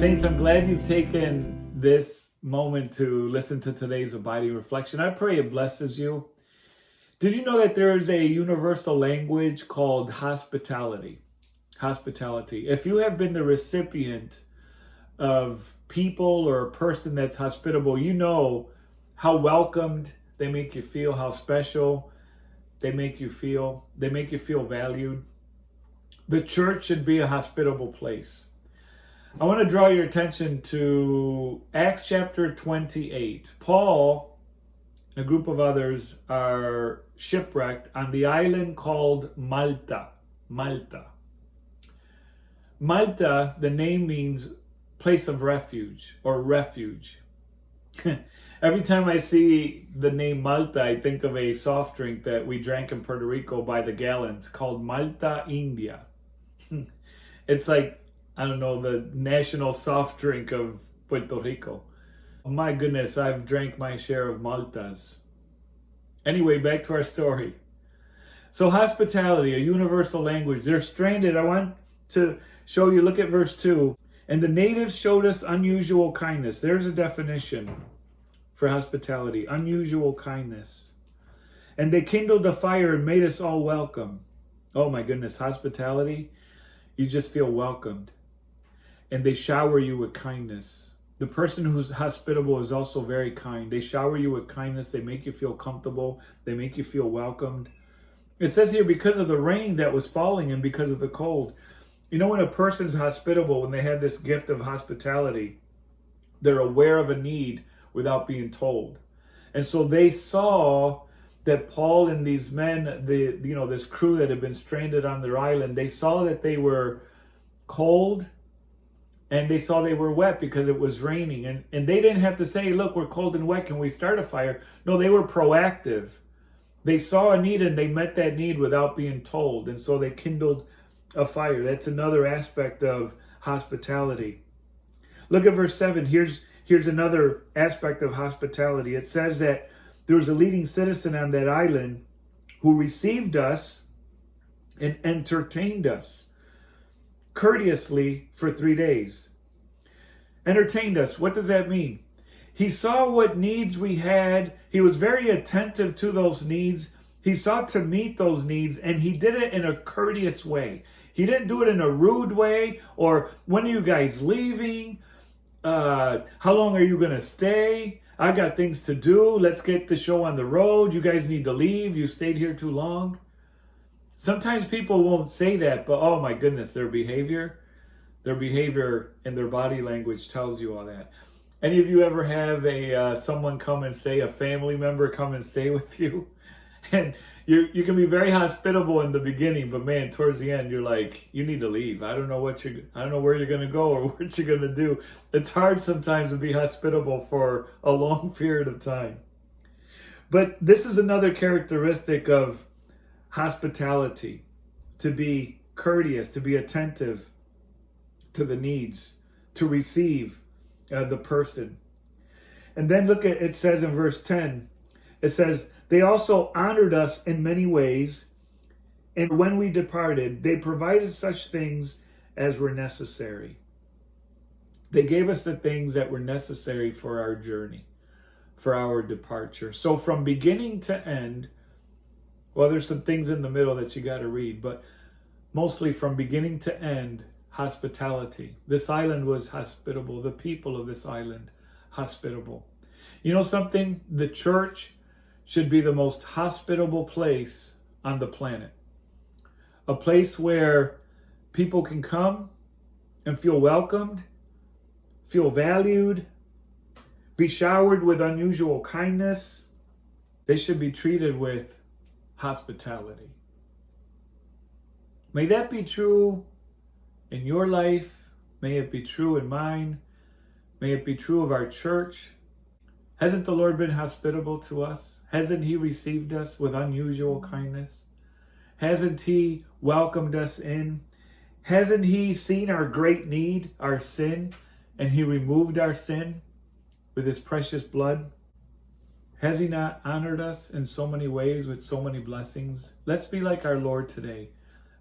Saints, I'm glad you've taken this moment to listen to today's abiding reflection. I pray it blesses you. Did you know that there is a universal language called hospitality? Hospitality. If you have been the recipient of people or a person that's hospitable, you know how welcomed they make you feel, how special they make you feel. They make you feel valued. The church should be a hospitable place. I want to draw your attention to Acts chapter 28. Paul and a group of others are shipwrecked on the island called Malta. Malta. Malta, the name means place of refuge or refuge. Every time I see the name Malta, I think of a soft drink that we drank in Puerto Rico by the gallons called Malta India. It's like, I don't know, the national soft drink of Puerto Rico. Oh my goodness, I've drank my share of Maltas. Anyway, back to our story. So hospitality, a universal language. They're stranded. I want to show you, look at verse 2. And the natives showed us unusual kindness. There's a definition for hospitality, unusual kindness. And they kindled a fire and made us all welcome. Oh my goodness, hospitality, you just feel welcomed. And they shower you with kindness. The person who's hospitable is also very kind. They shower you with kindness. They make you feel comfortable. They make you feel welcomed. It says here, because of the rain that was falling and because of the cold. You know, when a person's hospitable, when they have this gift of hospitality, they're aware of a need without being told. And so they saw that Paul and these men, this crew that had been stranded on their island, they saw that they were cold and they saw they were wet because it was raining. And they didn't have to say, look, we're cold and wet, can we start a fire? No, they were proactive. They saw a need and they met that need without being told. And so they kindled a fire. That's another aspect of hospitality. Look at verse 7. Here's another aspect of hospitality. It says that there was a leading citizen on that island who received us and entertained us courteously for 3 days. Entertained us. What does that mean? He saw what needs we had. He was very attentive to those needs. He sought to meet those needs, and he did it in a courteous way. He didn't do it in a rude way, or when are you guys leaving? How long are you going to stay? I got things to do. Let's get the show on the road. You guys need to leave. You stayed here too long. Sometimes people won't say that, but oh my goodness, their behavior and their body language tells you all that. Any of you ever have someone come and stay, a family member come and stay with you? And you can be very hospitable in the beginning, but man, towards the end, you're like, you need to leave. I don't know where you're going to go or what you're going to do. It's hard sometimes to be hospitable for a long period of time. But this is another characteristic of hospitality, to be courteous, to be attentive to the needs, to receive the person. And then look at, it says in verse 10, it says, they also honored us in many ways, and when we departed, they provided such things as were necessary. They gave us the things that were necessary for our journey, for our departure. So from beginning to end, well, there's some things in the middle that you got to read, but mostly from beginning to end, hospitality. This island was hospitable. The people of this island, hospitable. You know something? The church should be the most hospitable place on the planet. A place where people can come and feel welcomed, feel valued, be showered with unusual kindness. They should be treated with hospitality. May that be true in your life. May it be true in mine. May it be true of our church. Hasn't the Lord been hospitable to us? Hasn't he received us with unusual kindness? Hasn't he welcomed us in? Hasn't he seen our great need, our sin, and he removed our sin with his precious blood? Has he not honored us in so many ways with so many blessings? Let's be like our Lord today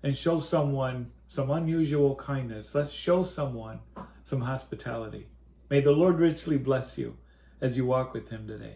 and show someone some unusual kindness. Let's show someone some hospitality. May the Lord richly bless you as you walk with him today.